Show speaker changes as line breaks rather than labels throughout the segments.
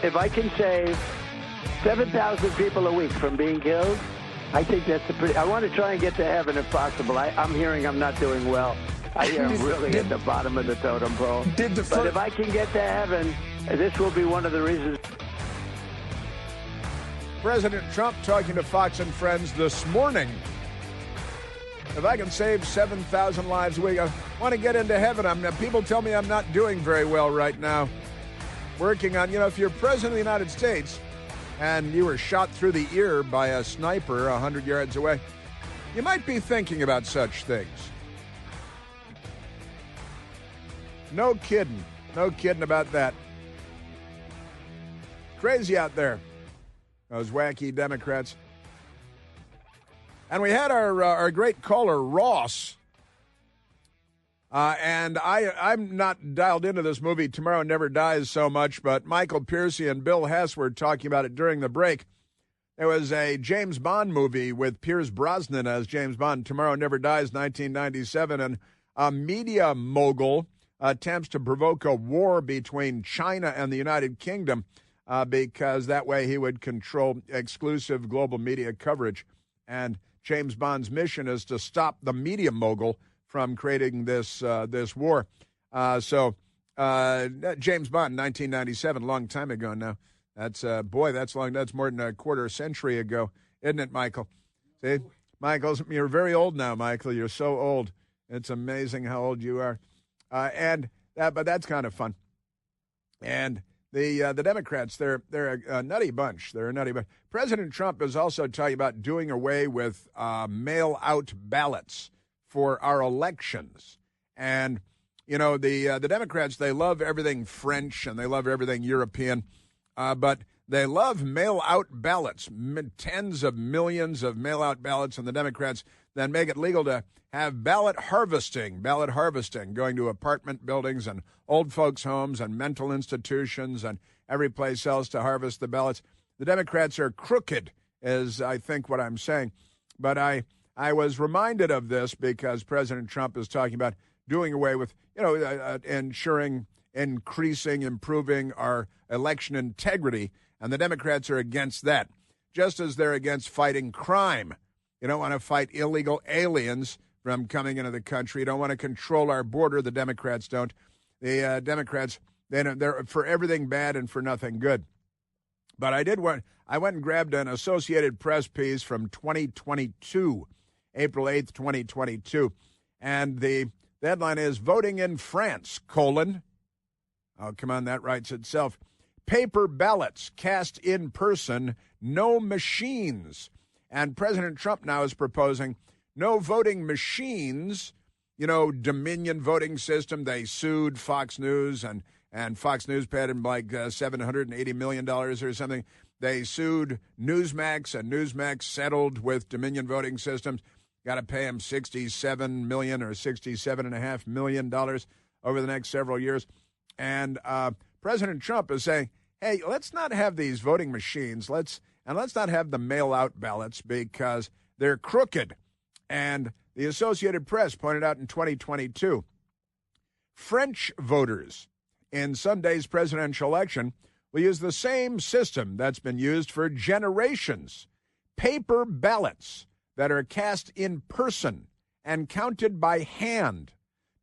if I can save 7,000 people a week from being killed, I think that's a pretty... I want to try and get to heaven if possible. I'm hearing I'm not doing well. I hear I'm really at the bottom of the totem pole. But if I can get to heaven, this will be one of the reasons.
President Trump talking to Fox and Friends this morning. If I can save 7,000 lives a week, I want to get into heaven. People tell me I'm not doing very well right now. Working on, if you're president of the United States and you were shot through the ear by a sniper 100 yards away, you might be thinking about such things. No kidding. No kidding about that. Crazy out there. Those wacky Democrats. And we had our great caller, Ross. And I'm not dialed into this movie, Tomorrow Never Dies, so much, but Michael Piercy and Bill Hess were talking about it during the break. There was a James Bond movie with Pierce Brosnan as James Bond, Tomorrow Never Dies, 1997, and a media mogul attempts to provoke a war between China and the United Kingdom because that way he would control exclusive global media coverage. And James Bond's mission is to stop the media mogul from creating this war. So James Bond, 1997, a long time ago now. That's that's long. That's more than a quarter century ago, isn't it, Michael? See, Michael, you're very old now, Michael. You're so old. It's amazing how old you are. But that's kind of fun. And the Democrats, they're a nutty bunch. They're a nutty bunch. President Trump is also talking about doing away with mail-out ballots for our elections. And, the Democrats, they love everything French and they love everything European, but they love mail-out ballots, tens of millions of mail-out ballots, and the Democrats then make it legal to have ballot harvesting, going to apartment buildings and old folks' homes and mental institutions and every place else to harvest the ballots. The Democrats are crooked, is I think what I'm saying. But I was reminded of this because President Trump is talking about doing away with, ensuring, increasing, improving our election integrity, and the Democrats are against that, just as they're against fighting crime. You don't want to fight illegal aliens from coming into the country. You don't want to control our border. The Democrats don't. The Democrats, they're for everything bad and for nothing good. But I went and grabbed an Associated Press piece from 2022, April 8th, 2022. And the headline is, Voting in France, : oh, come on, that writes itself. Paper ballots cast in person, no machines. And President Trump now is proposing no voting machines, Dominion voting system. They sued Fox News, and Fox News paid him like $780 million or something. They sued Newsmax, and Newsmax settled with Dominion voting systems. Got to pay him $67 million or $67.5 million over the next several years. And President Trump is saying, hey, let's not have these voting machines. Let's not have the mail-out ballots because they're crooked. And the Associated Press pointed out in 2022, French voters in Sunday's presidential election will use the same system that's been used for generations, paper ballots that are cast in person and counted by hand.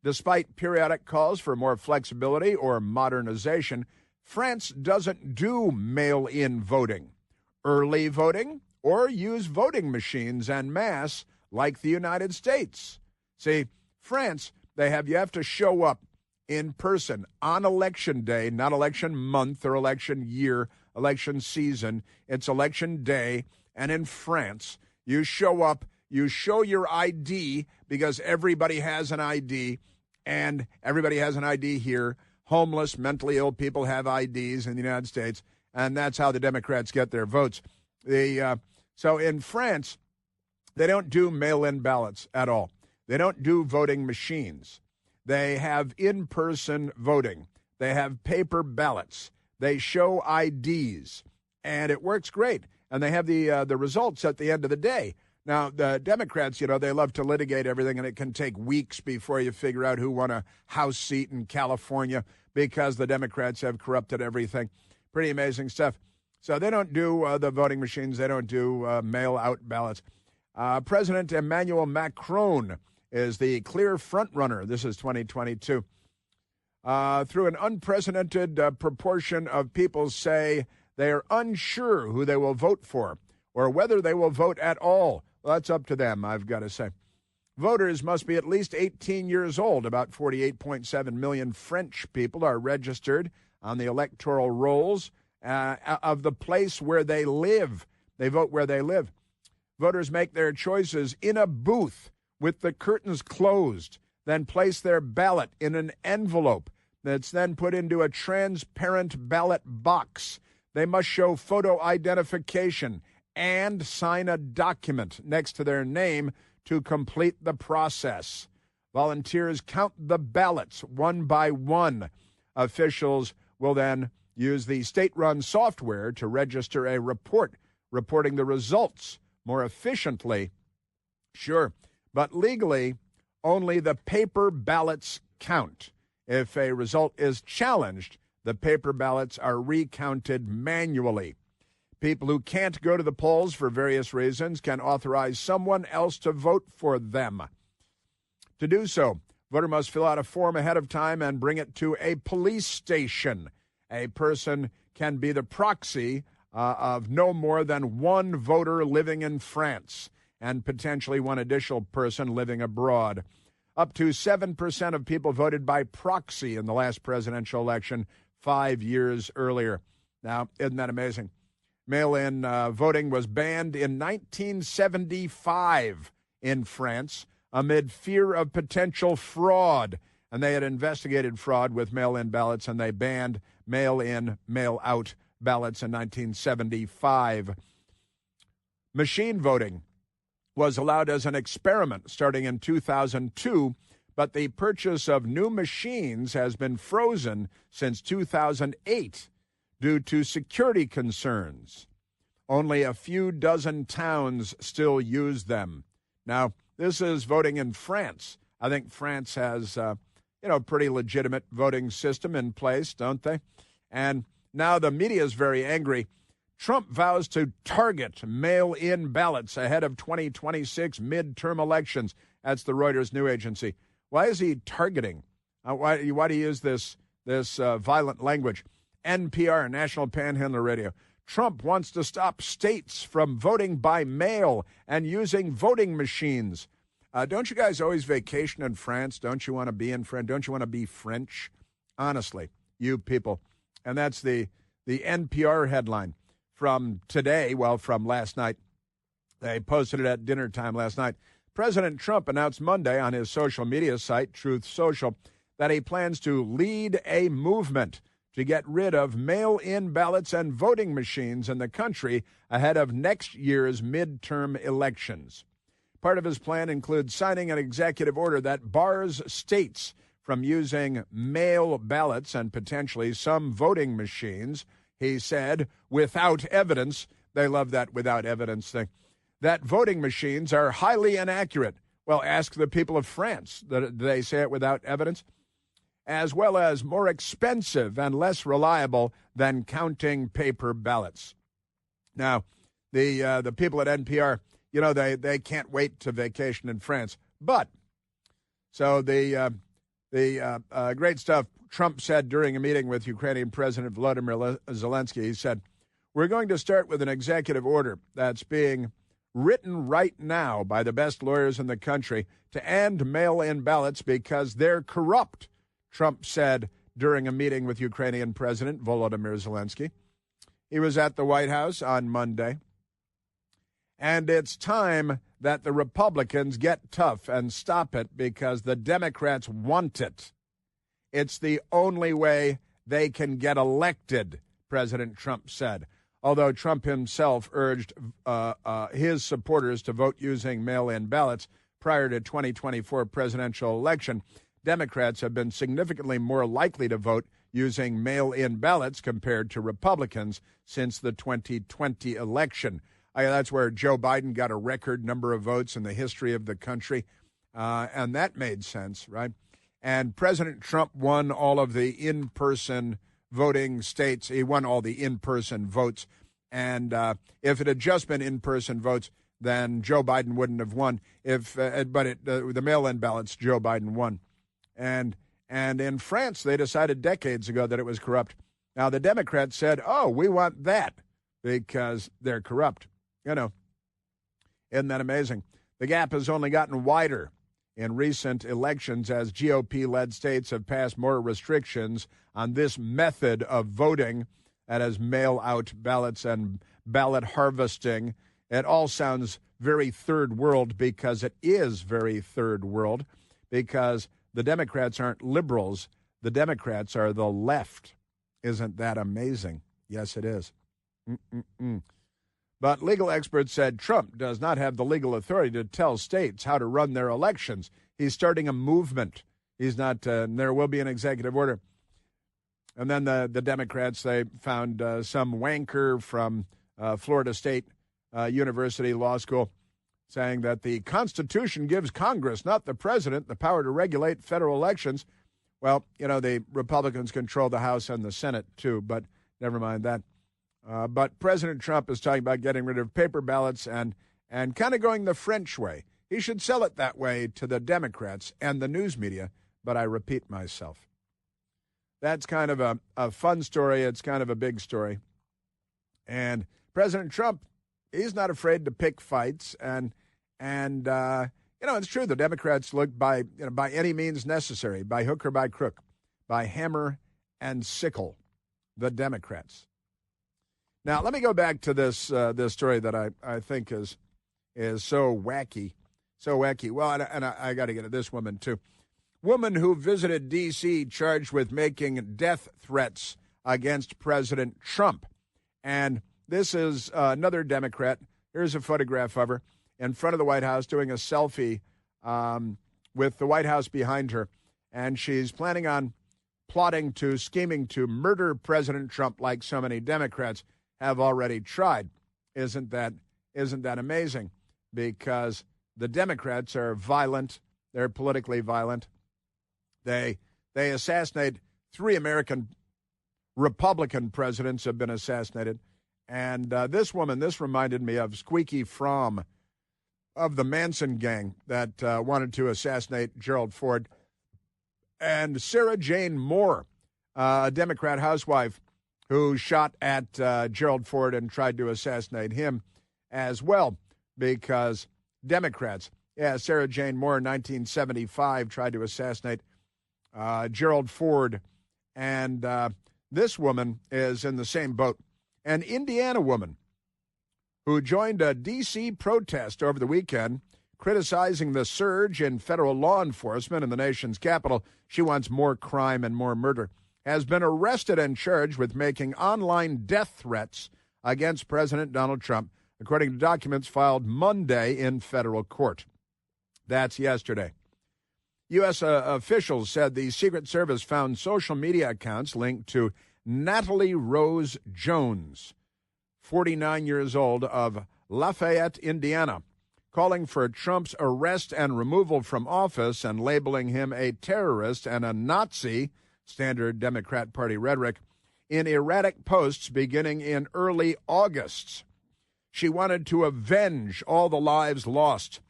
Despite periodic calls for more flexibility or modernization, France doesn't do mail-in voting, early voting, or use voting machines en masse like the United States. See, France, you have to show up in person on election day, not election month or election year, election season. It's election day, and in France, you show up, you show your ID because everybody has an ID, and everybody has an ID here. Homeless, mentally ill people have IDs in the United States, and that's how the Democrats get their votes. So in France, they don't do mail-in ballots at all. They don't do voting machines. They have in-person voting. They have paper ballots. They show IDs, and it works great. And they have the results at the end of the day. Now, the Democrats, they love to litigate everything, and it can take weeks before you figure out who won a House seat in California because the Democrats have corrupted everything. Pretty amazing stuff. So they don't do the voting machines. They don't do mail-out ballots. President Emmanuel Macron is the clear front-runner. This is 2022. Through an unprecedented proportion of people say they are unsure who they will vote for or whether they will vote at all. Well, that's up to them, I've got to say. Voters must be at least 18 years old. About 48.7 million French people are registered on the electoral rolls of the place where they live. They vote where they live. Voters make their choices in a booth with the curtains closed, then place their ballot in an envelope that's then put into a transparent ballot box. They must show photo identification and sign a document next to their name to complete the process. Volunteers count the ballots one by one. Officials will then use the state-run software to register a report reporting the results more efficiently. Sure, but legally, only the paper ballots count. If a result is challenged, the paper ballots are recounted manually. People who can't go to the polls for various reasons can authorize someone else to vote for them. To do so, voter must fill out a form ahead of time and bring it to a police station. A person can be the proxy of no more than one voter living in France and potentially one additional person living abroad. Up to 7% of people voted by proxy in the last presidential election 5 years earlier. Now, isn't that amazing? Mail-in voting was banned in 1975 in France amid fear of potential fraud. And they had investigated fraud with mail-in ballots, and they banned mail-in, mail-out ballots in 1975. Machine voting was allowed as an experiment starting in 2002, but the purchase of new machines has been frozen since 2008 due to security concerns. Only a few dozen towns still use them. Now, this is voting in France. I think France has, pretty legitimate voting system in place, don't they? And now the media is very angry. Trump vows to target mail-in ballots ahead of 2026 midterm elections. That's the Reuters news agency. Why is he targeting? Why do you use this violent language? NPR, National Panhandler Radio. Trump wants to stop states from voting by mail and using voting machines. Don't you guys always vacation in France? Don't you want to be in France? Don't you want to be French? Honestly, you people. And that's the NPR headline from today, from last night. They posted it at dinner time last night. President Trump announced Monday on his social media site, Truth Social, that he plans to lead a movement to get rid of mail-in ballots and voting machines in the country ahead of next year's midterm elections. Part of his plan includes signing an executive order that bars states from using mail ballots and potentially some voting machines. He said, without evidence, they love that without evidence thing, that voting machines are highly inaccurate. Well, ask the people of France. Did they say it without evidence? As well as more expensive and less reliable than counting paper ballots. Now, the people at NPR, they can't wait to vacation in France. But, so the great stuff Trump said during a meeting with Ukrainian President Volodymyr Zelensky, he said, we're going to start with an executive order that's being written right now by the best lawyers in the country to end mail-in ballots because they're corrupt, Trump said during a meeting with Ukrainian President Volodymyr Zelensky. He was at the White House on Monday. And it's time that the Republicans get tough and stop it because the Democrats want it. It's the only way they can get elected, President Trump said. Although Trump himself urged his supporters to vote using mail-in ballots prior to 2024 presidential election, Democrats have been significantly more likely to vote using mail-in ballots compared to Republicans since the 2020 election. That's where Joe Biden got a record number of votes in the history of the country, and that made sense, right? And President Trump won all of the in-person voting states. He won all the in-person votes. And if it had just been in-person votes, then Joe Biden wouldn't have won. The mail-in ballots, Joe Biden won. And in France, they decided decades ago that it was corrupt. Now, the Democrats said, oh, we want that because they're corrupt. You know, isn't that amazing? The gap has only gotten wider in recent elections as GOP-led states have passed more restrictions on this method of voting, that is mail-out ballots and ballot harvesting. It all sounds very third world because it is very third world, because the Democrats aren't liberals. The Democrats are the left. Isn't that amazing? Yes, it is. But legal experts said Trump does not have the legal authority to tell states how to run their elections. He's starting a movement. He's not, there will be an executive order. And then the Democrats, they found some wanker from Florida State University Law School saying that the Constitution gives Congress, not the president, the power to regulate federal elections. Well, you know, the Republicans control the House and the Senate, too, but never mind that. But President Trump is talking about getting rid of paper ballots and kind of going the French way. He should sell it that way to the Democrats and the news media, but I repeat myself. That's kind of a fun story. It's kind of a big story. And President Trump, he's not afraid to pick fights. And you know, it's true. The Democrats look by any means necessary, by hook or by crook, by hammer and sickle, the Democrats. Now, let me go back to this story that I think is so wacky. So wacky. Well, and I got to get at this woman, too. Woman who visited D.C. charged with making death threats against President Trump. And this is another Democrat. Here's a photograph of her in front of the White House doing a selfie with the White House behind her. And she's planning on scheming to murder President Trump like so many Democrats have already tried. Isn't that amazing? Because the Democrats are violent. They're politically violent. They assassinate 3 American Republican presidents have been assassinated. And this reminded me of Squeaky Fromm of the Manson gang that wanted to assassinate Gerald Ford. And Sarah Jane Moore, a Democrat housewife who shot at Gerald Ford and tried to assassinate him as well, because Democrats. Yeah, Sarah Jane Moore in 1975 tried to assassinate Gerald Ford. And this woman is in the same boat. An Indiana woman who joined a D.C. protest over the weekend criticizing the surge in federal law enforcement in the nation's capital. She wants more crime and more murder. Has been arrested and charged with making online death threats against President Donald Trump, according to documents filed Monday in federal court. That's yesterday. U.S. officials said the Secret Service found social media accounts linked to Natalie Rose Jones, 49 years old, of Lafayette, Indiana, calling for Trump's arrest and removal from office and labeling him a terrorist and a Nazi, standard Democrat Party rhetoric, in erratic posts beginning in early August. She wanted to avenge all the lives lost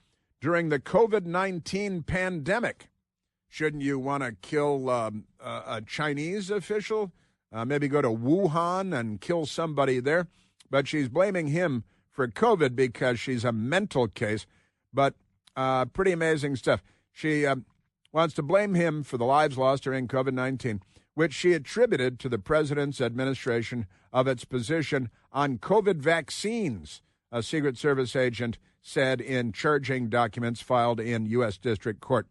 during the COVID-19 pandemic. Shouldn't you want to kill a Chinese official? Maybe go to Wuhan and kill somebody there? But she's blaming him for COVID because she's a mental case. But pretty amazing stuff. She wants to blame him for the lives lost during COVID-19, which she attributed to the president's administration of its position on COVID vaccines, a Secret Service agent said in charging documents filed in U.S. District Court.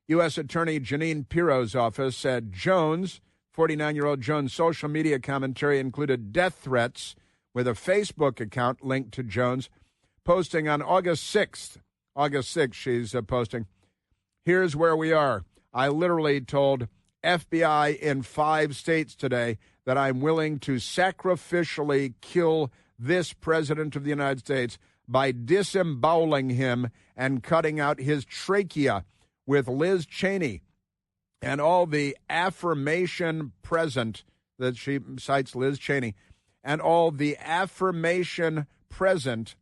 U.S. Attorney Janine Pirro's office said 49-year-old Jones' social media commentary included death threats with a Facebook account linked to Jones, posting on August 6th. August 6th, she's posting, "Here's where we are. I literally told FBI in 5 states today that I'm willing to sacrificially kill this president of the United States by disemboweling him and cutting out his trachea with Liz Cheney and all the affirmation present that she cites Liz Cheney, and all the affirmation present,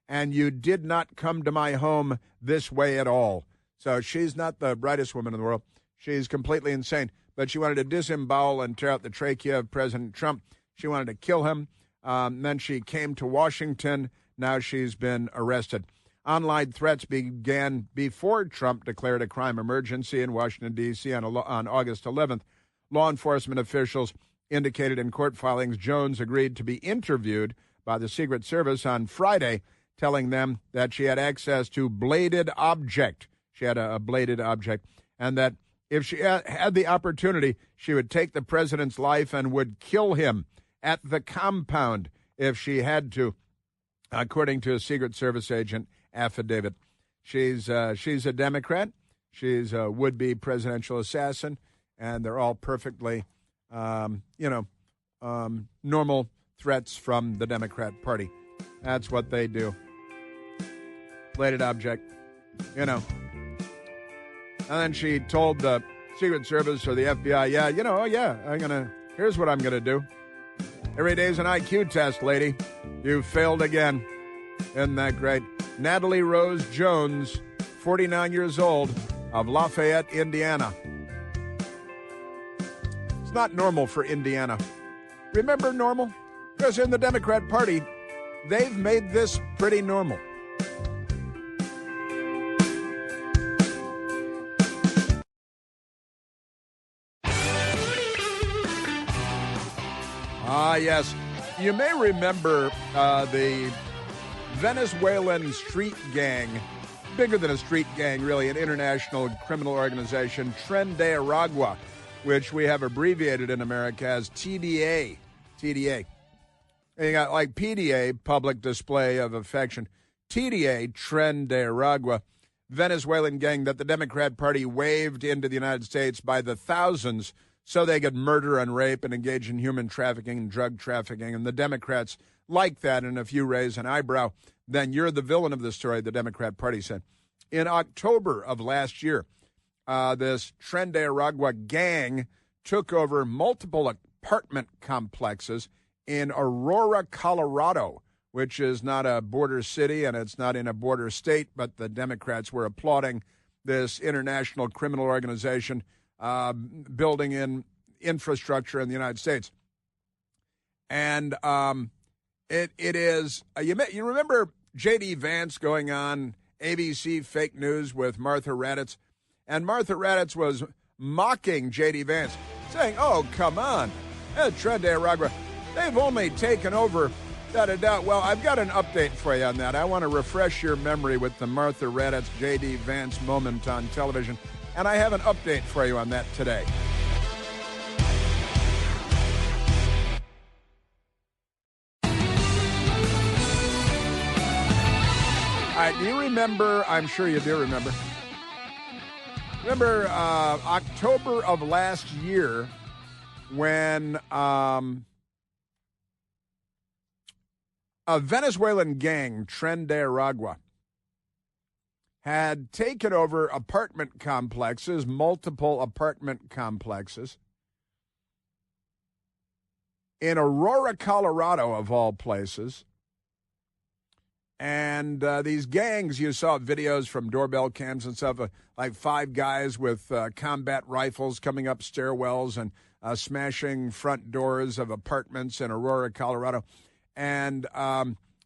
and you did not come to my home this way at all. So she's not the brightest woman in the world. She's completely insane. But she wanted to disembowel and tear out the trachea of President Trump. She wanted to kill him. Then she came to Washington. Now she's been arrested. Online threats began before Trump declared a crime emergency in Washington, D.C. on August 11th. Law enforcement officials indicated in court filings Jones agreed to be interviewed by the Secret Service on Friday, telling them that she had access to bladed object. She had a bladed object, and that if she had the opportunity, she would take the president's life and would kill him at the compound if she had to, according to a Secret Service agent affidavit. She's a Democrat. She's a would-be presidential assassin, and they're all perfectly, normal threats from the Democrat Party. That's what they do. Bladed object, And then she told the Secret Service or the FBI, here's what I'm going to do. Every day's an IQ test, lady. You failed again. Isn't that great? Natalie Rose Jones, 49 years old, of Lafayette, Indiana. It's not normal for Indiana. Remember normal? Because in the Democrat Party, they've made this pretty normal. Yes. You may remember the Venezuelan street gang, bigger than a street gang, really, an international criminal organization, Tren de Aragua, which we have abbreviated in America as TDA. TDA. And you got like PDA, Public Display of Affection. TDA, Tren de Aragua, Venezuelan gang that the Democrat Party waved into the United States by the thousands so they could murder and rape and engage in human trafficking and drug trafficking. And the Democrats like that, and if you raise an eyebrow, then you're the villain of the story, the Democrat Party said. In October of last year, this Tren de Aragua gang took over multiple apartment complexes in Aurora, Colorado, which is not a border city and it's not in a border state, but the Democrats were applauding this international criminal organization building in infrastructure in the United States. And it is, you remember J.D. Vance going on ABC Fake News with Martha Raddatz? And Martha Raddatz was mocking J.D. Vance, saying, oh, come on, Tren de Aragua, they've only taken over da-da-da. Well, I've got an update for you on that. I want to refresh your memory with the Martha Raddatz, J.D. Vance moment on television. And I have an update for you on that today. All right, do you remember, I'm sure you do remember October of last year when a Venezuelan gang, Tren de Aragua, had taken over apartment complexes, multiple apartment complexes, in Aurora, Colorado, of all places. And these gangs, you saw videos from doorbell cams and stuff, like 5 guys with combat rifles coming up stairwells and smashing front doors of apartments in Aurora, Colorado. And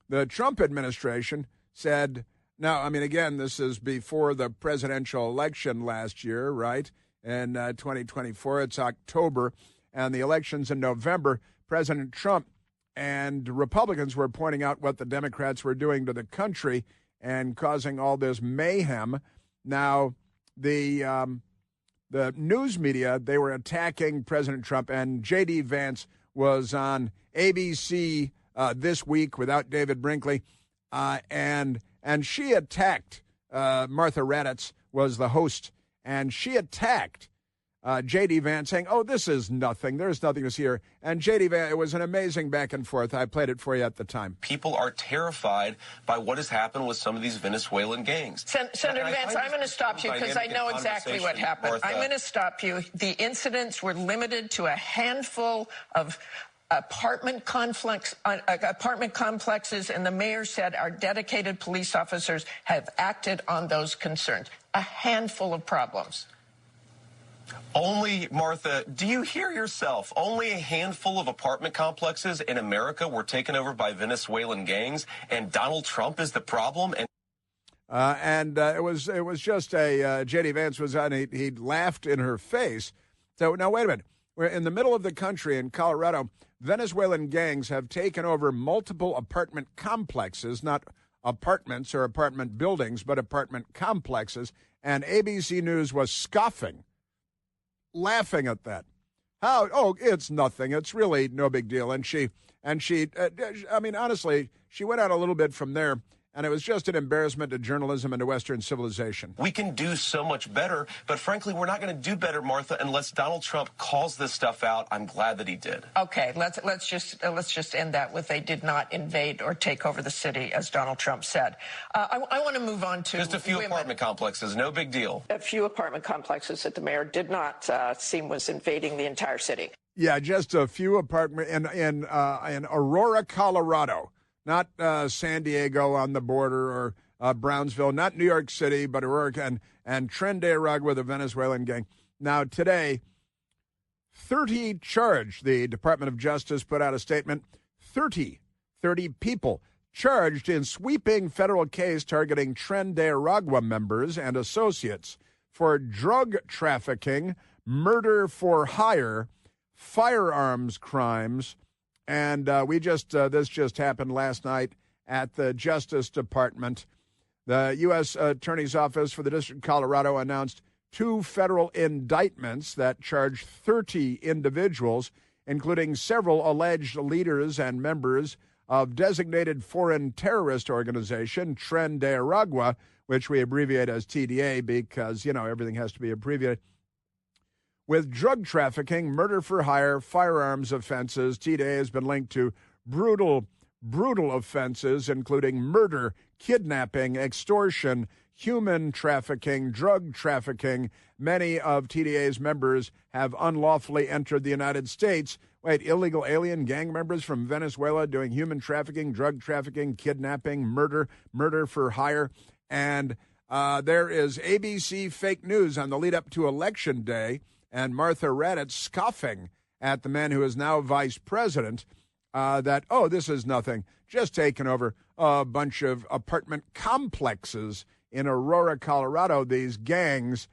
the Trump administration said, now, I mean, again, this is before the presidential election last year, right? In 2024, it's October, and the election's in November. President Trump and Republicans were pointing out what the Democrats were doing to the country and causing all this mayhem. Now, the news media, they were attacking President Trump, and J.D. Vance was on ABC this week without David Brinkley, and she attacked, Martha Raddatz was the host, and she attacked J.D. Vance saying, oh, this is nothing. There's nothing to see here. And J.D. Vance, it was an amazing back and forth. I played it for you at the time.
People are terrified by what has happened with some of these Venezuelan gangs.
Senator Vance, I'm going to stop you because I know exactly what happened.
Martha.
I'm going to stop you. The incidents were limited to a handful of apartment complexes, and the mayor said our dedicated police officers have acted on those concerns. A handful of problems.
Only, Martha, do you hear yourself? Only a handful of apartment complexes in America were taken over by Venezuelan gangs, and Donald Trump is the problem?
It was just a J.D. Vance was on. He laughed in her face. So now wait a minute. We're in the middle of the country in Colorado. Venezuelan gangs have taken over multiple apartment complexes, not apartments or apartment buildings, but apartment complexes. And ABC News was scoffing, laughing at that. How? Oh, it's nothing. It's really no big deal. And she, I mean, honestly, she went out a little bit from there. And it was just an embarrassment to journalism and to Western civilization.
We can do so much better, but frankly, we're not going to do better, Martha, unless Donald Trump calls this stuff out. I'm glad that he did.
Okay, let's just end that with they did not invade or take over the city, as Donald Trump said. I want to move on to
just a few apartment complexes, no big deal.
A few apartment complexes that the mayor did not seem was invading the entire city.
Yeah, just a few apartment in Aurora, Colorado. Not San Diego on the border or Brownsville, not New York City, but Aurora and Tren de Aragua, the Venezuelan gang. Now, today, 30 charged. The Department of Justice put out a statement. 30 people charged in sweeping federal case targeting Tren de Aragua members and associates for drug trafficking, murder for hire, firearms crimes. And this just happened last night at the Justice Department. The U.S. Attorney's Office for the District of Colorado announced 2 federal indictments that charge 30 individuals, including several alleged leaders and members of designated foreign terrorist organization, Tren de Aragua, which we abbreviate as TDA because, everything has to be abbreviated. With drug trafficking, murder for hire, firearms offenses, TDA has been linked to brutal offenses, including murder, kidnapping, extortion, human trafficking, drug trafficking. Many of TDA's members have unlawfully entered the United States. Wait, illegal alien gang members from Venezuela doing human trafficking, drug trafficking, kidnapping, murder for hire. And there is ABC fake news on the lead up to Election Day. And Martha Raddatz scoffing at the man who is now vice president that, this is nothing, just taken over a bunch of apartment complexes in Aurora, Colorado. These gangs,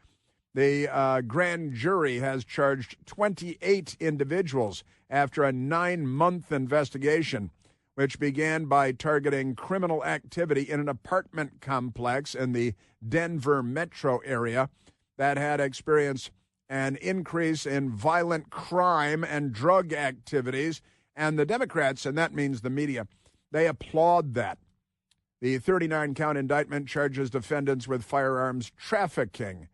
the grand jury has charged 28 individuals after a 9-month investigation, which began by targeting criminal activity in an apartment complex in the Denver metro area that had experienced an increase in violent crime and drug activities. And the Democrats, and that means the media, they applaud that. The 39-count indictment charges defendants with firearms trafficking,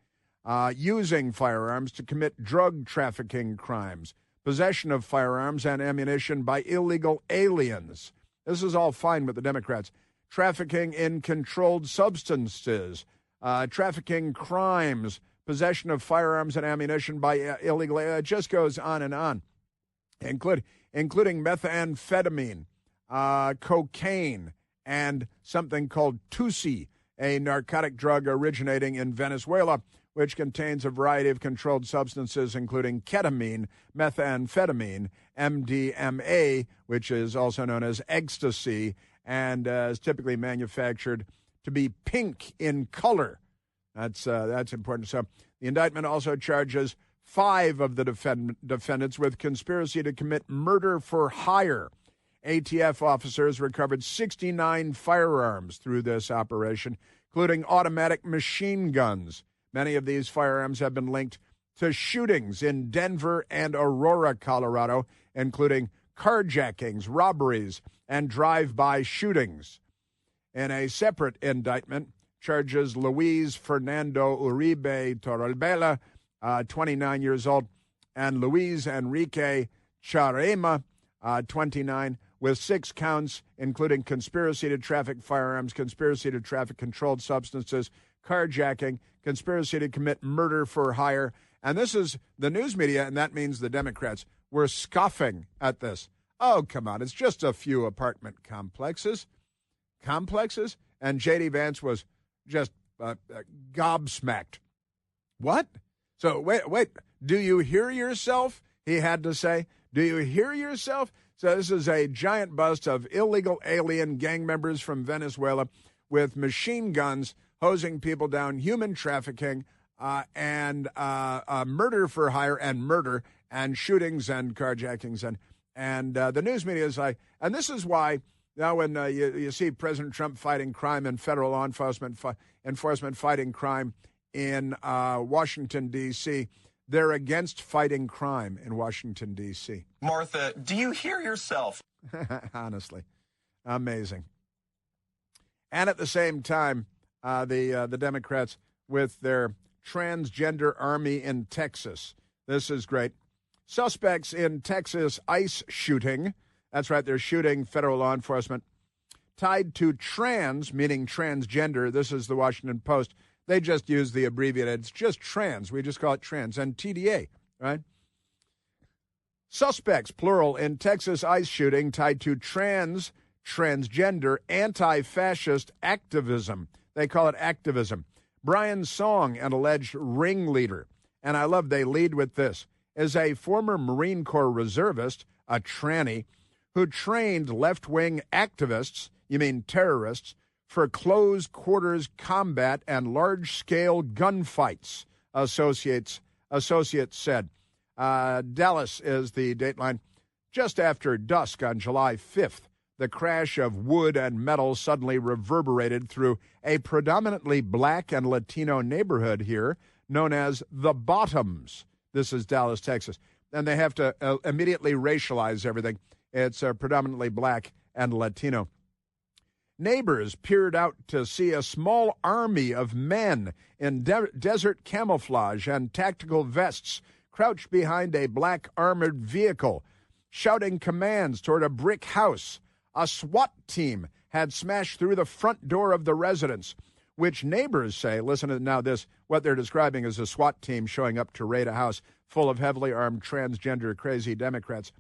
using firearms to commit drug trafficking crimes, possession of firearms and ammunition by illegal aliens. This is all fine with the Democrats. Trafficking in controlled substances, trafficking crimes, possession of firearms and ammunition by illegal, it just goes on and on, including methamphetamine, cocaine, and something called Tusi, a narcotic drug originating in Venezuela, which contains a variety of controlled substances, including ketamine, methamphetamine, MDMA, which is also known as ecstasy, and is typically manufactured to be pink in color. That's important. So the indictment also charges 5 of the defendants with conspiracy to commit murder for hire. ATF officers recovered 69 firearms through this operation, including automatic machine guns. Many of these firearms have been linked to shootings in Denver and Aurora, Colorado, including carjackings, robberies, and drive-by shootings. In a separate indictment, charges Luis Fernando Uribe Torralbella 29 years old, and Luis Enrique Charema, 29, with 6 counts, including conspiracy to traffic firearms, conspiracy to traffic controlled substances, carjacking, conspiracy to commit murder for hire. And this is the news media, and that means the Democrats were scoffing at this. Oh, come on, it's just a few apartment complexes. And J.D. Vance was just gobsmacked. What? So, wait, do you hear yourself? He had to say, do you hear yourself? So this is a giant bust of illegal alien gang members from Venezuela with machine guns hosing people down, human trafficking, and murder for hire and murder and shootings and carjackings. And the news media is like, and this is why now when you see President Trump fighting crime and federal law enforcement fighting crime in Washington, D.C., they're against fighting crime in Washington, D.C.
Martha, do you hear yourself?
Honestly, amazing. And at the same time, the Democrats with their transgender army in Texas. This is great. Suspects in Texas ICE shooting. That's right, they're shooting federal law enforcement. Tied to trans, meaning transgender. This is the Washington Post. They just use the abbreviated. It's just trans. We just call it trans. And TDA, right? Suspects, plural, in Texas ICE shooting tied to transgender, anti-fascist activism. They call it activism. Brian Song, an alleged ringleader, and I love they lead with this, is a former Marine Corps reservist, a tranny, who trained left-wing activists, you mean terrorists, for close-quarters combat and large-scale gunfights, Associates said. Dallas is the dateline. Just after dusk on July 5th, the crash of wood and metal suddenly reverberated through a predominantly black and Latino neighborhood here known as the Bottoms. This is Dallas, Texas. And they have to immediately racialize everything. It's predominantly black and Latino. Neighbors peered out to see a small army of men in desert camouflage and tactical vests crouched behind a black armored vehicle, shouting commands toward a brick house. A SWAT team had smashed through the front door of the residence, which neighbors say, listen to now this, what they're describing as a SWAT team showing up to raid a house full of heavily armed transgender crazy Democrats.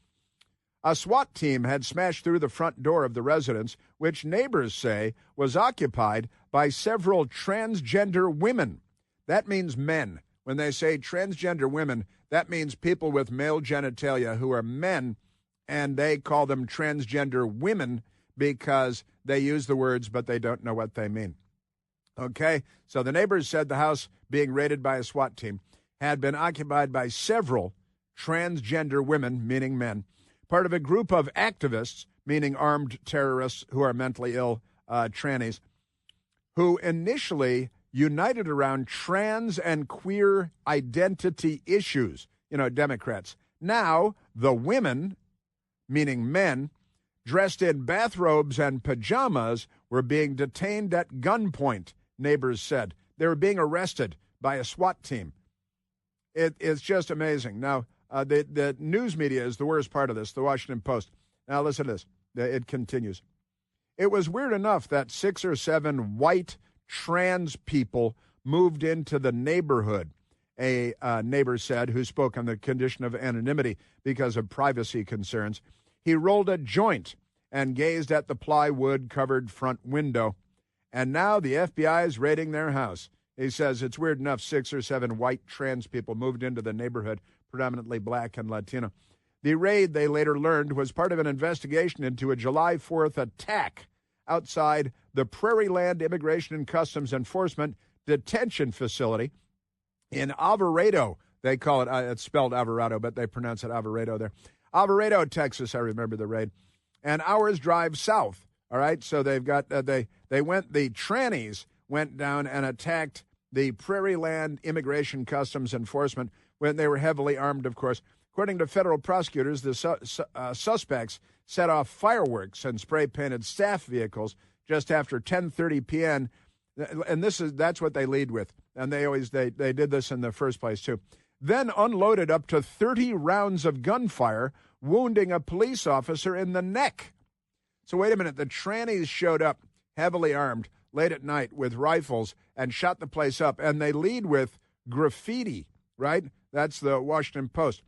A SWAT team had smashed through the front door of the residence, which neighbors say was occupied by several transgender women. That means men. When they say transgender women, that means people with male genitalia who are men, and they call them transgender women because they use the words, but they don't know what they mean. Okay, so the neighbors said the house being raided by a SWAT team had been occupied by several transgender women, meaning men, part of a group of activists, meaning armed terrorists who are mentally ill trannies, who initially united around trans and queer identity issues, Democrats. Now, the women, meaning men, dressed in bathrobes and pajamas, were being detained at gunpoint, neighbors said. They were being arrested by a SWAT team. It's just amazing. Now, the news media is the worst part of this, the Washington Post. Now, listen to this. It continues. It was weird enough that 6 or 7 white trans people moved into the neighborhood, a neighbor said, who spoke on the condition of anonymity because of privacy concerns. He rolled a joint and gazed at the plywood-covered front window. And now the FBI is raiding their house. He says it's weird enough 6 or 7 white trans people moved into the neighborhood, predominantly black and Latino. The raid, they later learned, was part of an investigation into a July 4th attack outside the Prairieland Immigration and Customs Enforcement detention facility in Alvarado. They call it, it's spelled Alvarado, but they pronounce it Alvarado there. Alvarado, Texas, I remember the raid. An hour's drive south, all right? So they've got, the trannies went down and attacked the Prairieland Immigration Customs Enforcement when they were heavily armed, of course. According to federal prosecutors, the suspects set off fireworks and spray-painted staff vehicles just after 10:30 p.m. And that's what they lead with. And they did this in the first place, too. then unloaded up to 30 rounds of gunfire, wounding a police officer in the neck. So wait a minute, the trannies showed up heavily armed late at night with rifles and shot the place up, and they lead with graffiti, right? That's the Washington Post.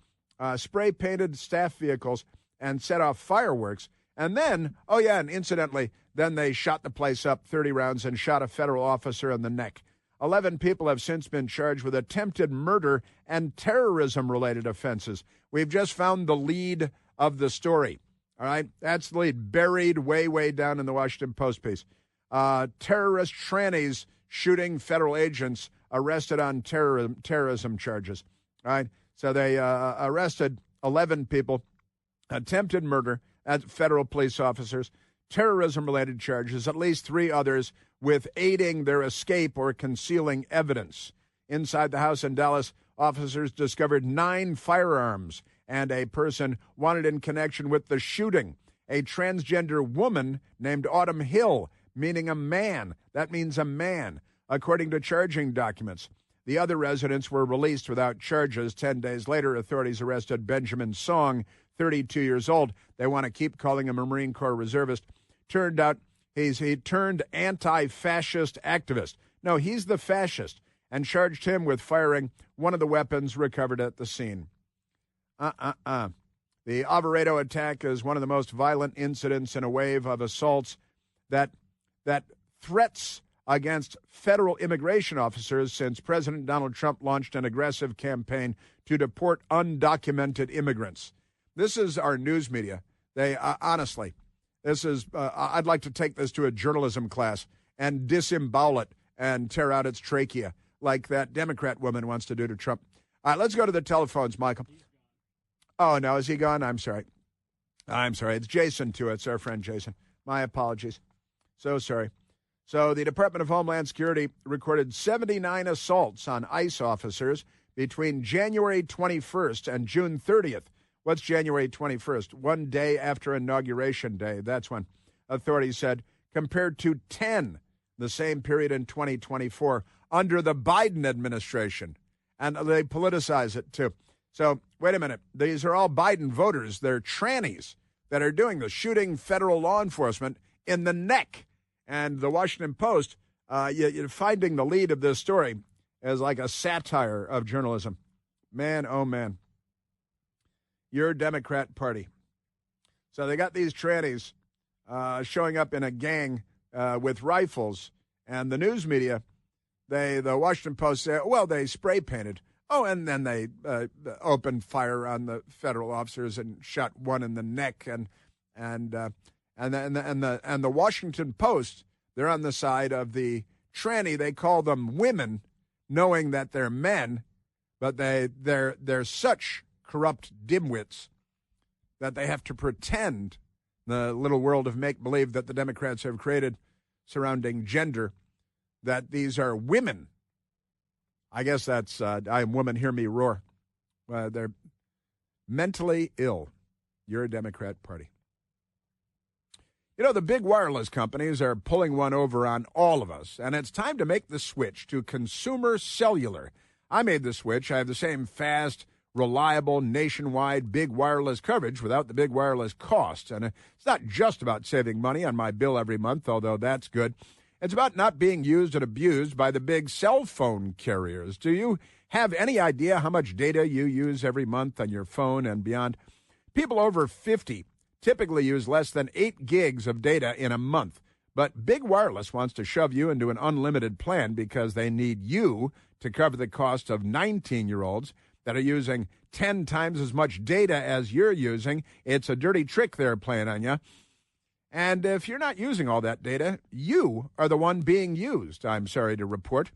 Spray-painted staff vehicles and set off fireworks. And then, and incidentally, then they shot the place up 30 rounds and shot a federal officer in the neck. 11 people have since been charged with attempted murder and terrorism-related offenses. We've just found the lead of the story, all right? That's the lead, buried way, way down in the Washington Post piece. Terrorist trannies shooting federal agents arrested on terrorism charges, all right? So they arrested 11 people, attempted murder at federal police officers, terrorism-related charges, at least 3 others with aiding their escape or concealing evidence. Inside the house in Dallas, officers discovered 9 firearms and a person wanted in connection with the shooting, a transgender woman named Autumn Hill, meaning a man. That means a man, according to charging documents. The other residents were released without charges. 10 days later, authorities arrested Benjamin Song, 32 years old. They want to keep calling him a Marine Corps reservist. Turned out he turned anti-fascist activist. No, he's the fascist, and charged him with firing one of the weapons recovered at the scene. The Alvarado attack is one of the most violent incidents in a wave of assaults that threats against federal immigration officers since President Donald Trump launched an aggressive campaign to deport undocumented immigrants. This is our news media. They honestly, this is, I'd like to take this to a journalism class and disembowel it and tear out its trachea like that Democrat woman wants to do to Trump. All right, let's go to the telephones, Michael. Oh, no, is he gone? I'm sorry. It's Jason, too. It's our friend Jason. My apologies. So sorry. So the Department of Homeland Security recorded 79 assaults on ICE officers between January 21st and June 30th. What's January 21st? One day after Inauguration Day. That's when authorities said, compared to 10 the same period in 2024 under the Biden administration. And they politicize it, too. So, wait a minute. These are all Biden voters. They're trannies that are doing this, shooting federal law enforcement in the neck. And the Washington Post, you're finding the lead of this story as like a satire of journalism. Man, oh, man. Your Democrat Party. So they got these trannies showing up in a gang with rifles, and the news media, the Washington Post say, well, they spray painted. Oh, and then they opened fire on the federal officers and shot one in the neck, and the Washington Post, they're on the side of the tranny. They call them women, knowing that they're men, but they're such corrupt dimwits that they have to pretend the little world of make-believe that the Democrats have created surrounding gender, that these are women. I guess that's, I am woman, hear me roar. They're mentally ill. You're a Democrat Party. You know, the big wireless companies are pulling one over on all of us, and it's time to make the switch to consumer cellular. I made the switch. I have the same fast, reliable, nationwide big wireless coverage without the big wireless cost. And it's not just about saving money on my bill every month, although that's good. It's about not being used and abused by the big cell phone carriers. Do you have any idea how much data you use every month on your phone and beyond? People over 50 typically use less than 8 gigs of data in a month. But Big Wireless wants to shove you into an unlimited plan because they need you to cover the cost of 19-year-olds that are using 10 times as much data as you're using. It's a dirty trick they're playing on you. And if you're not using all that data, you are the one being used, I'm sorry to report.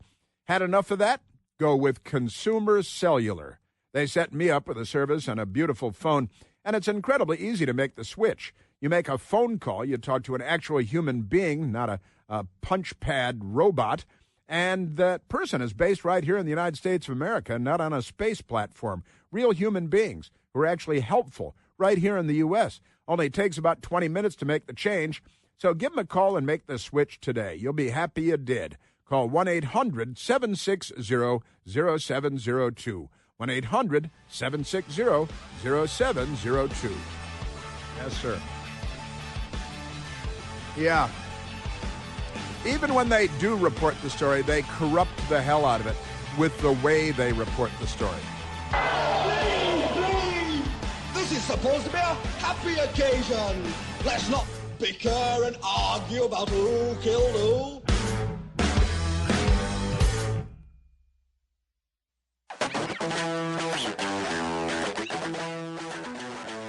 Had enough of that? Go with Consumer Cellular. They set me up with a service and a beautiful phone, and it's incredibly easy to make the switch. You make a phone call, you talk to an actual human being, not a punch pad robot, and that person is based right here in the United States of America, not on a space platform. Real human beings who are actually helpful right here in the U.S. Only takes about 20 minutes to make the change. So give them a call and make the switch today. You'll be happy you did. Call 1-800-760-0702. 1-800-760-0702. Yes, sir. Yeah. Even when they do report the story, they corrupt the hell out of it with the way they report the story.
Please! This is supposed to be a happy occasion. Let's not bicker and argue about who killed who.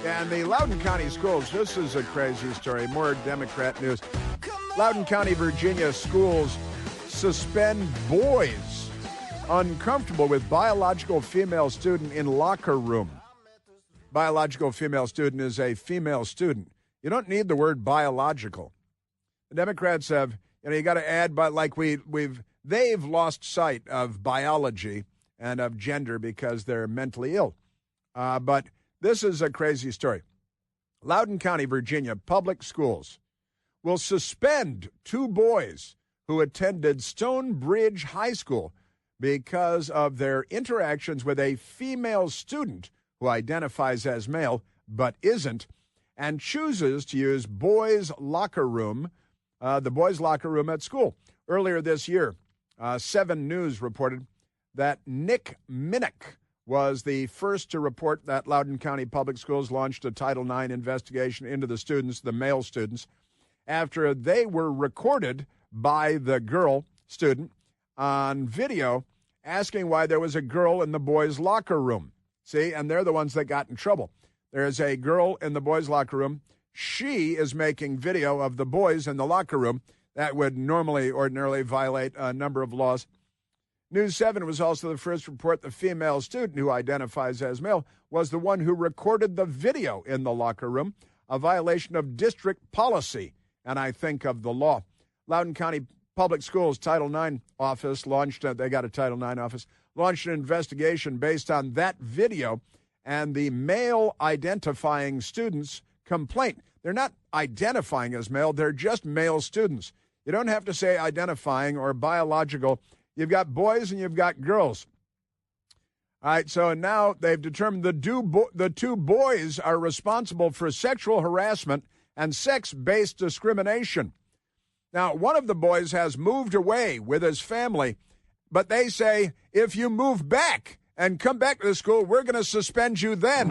And the Loudoun County schools, this is a crazy story, more Democrat news. Loudoun County, Virginia schools suspend boys uncomfortable with biological female student in locker room. Biological female student is a female student. You don't need the word biological. The Democrats have, you got to add, but like they've lost sight of biology and of gender because they're mentally ill. But this is a crazy story. Loudoun County, Virginia, public schools will suspend 2 boys who attended Stonebridge High School because of their interactions with a female student who identifies as male but isn't, and chooses to use boys' locker room, the boys' locker room at school. Earlier this year, 7 News reported that Nick Minnick was the first to report that Loudoun County Public Schools launched a Title IX investigation into the students, the male students, after they were recorded by the girl student on video asking why there was a girl in the boys' locker room. See, and they're the ones that got in trouble. There's a girl in the boys' locker room. She is making video of the boys in the locker room. That would ordinarily violate a number of laws. News 7 was also the first to report the female student who identifies as male was the one who recorded the video in the locker room, a violation of district policy, and I think of the law. Loudoun County Public Schools Title IX office launched an investigation based on that video and the male identifying students' complaint. They're not identifying as male, they're just male students. You don't have to say identifying or biological. You've got boys and you've got girls. All right, so now they've determined the 2 boys are responsible for sexual harassment and sex-based discrimination. Now, one of the boys has moved away with his family, but they say, if you move back and come back to the school, we're going to suspend you then.